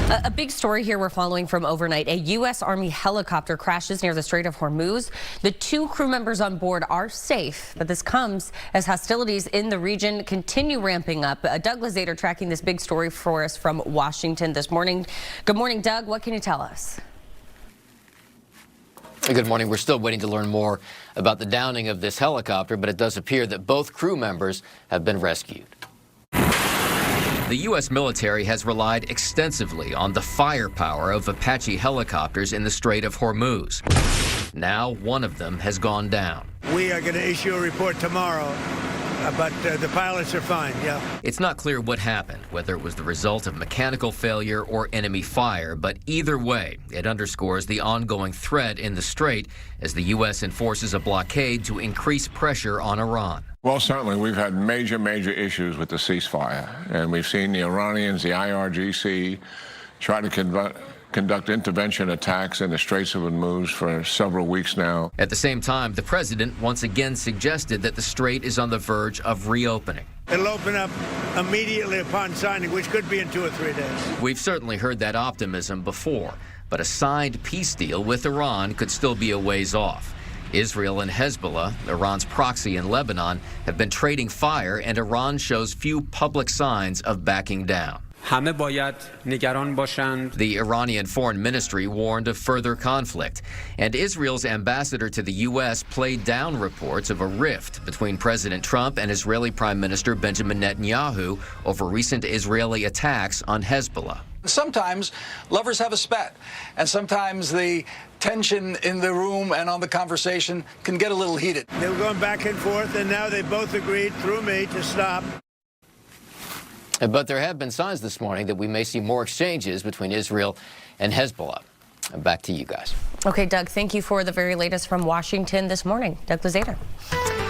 A big story here we're following from overnight. A U.S. Army helicopter crashes near the Strait of Hormuz. The 2 crew members on board are safe, but this comes as hostilities in the region continue ramping up. Doug Luzader tracking this big story for us from Washington this morning. Good morning, Doug. What can you tell us? Good morning. We're still waiting to learn more about the downing of this helicopter, but it does appear that both crew members have been rescued. The U.S. military has relied extensively on the firepower of Apache helicopters in the Strait of Hormuz. Now one of them has gone down. We are going to issue a report tomorrow, but the pilots are fine, yeah. It's not clear what happened, whether it was the result of mechanical failure or enemy fire, but either way, it underscores the ongoing threat in the Strait as the U.S. enforces a blockade to increase pressure on Iran. Well, certainly, we've had major issues with the ceasefire, and we've seen the Iranians, the IRGC, try to conduct intervention attacks in the Straits of Hormuz for several weeks now. At the same time, the president once again suggested that the Strait is on the verge of reopening. It'll open up immediately upon signing, which could be in 2 or 3 days. We've certainly heard that optimism before, but a signed peace deal with Iran could still be a ways off. Israel and Hezbollah, Iran's proxy in Lebanon, have been trading fire, and Iran shows few public signs of backing down. The Iranian Foreign Ministry warned of further conflict, and Israel's ambassador to the U.S. played down reports of a rift between President Trump and Israeli Prime Minister Benjamin Netanyahu over recent Israeli attacks on Hezbollah. Sometimes lovers have a spat, and sometimes the tension in the room and on the conversation can get a little heated. They were going back and forth, and now they both agreed, through me, to stop. But there have been signs this morning that we may see more exchanges between Israel and Hezbollah. Back to you guys. Okay, Doug, thank you for the very latest from Washington this morning. Doug Luzader.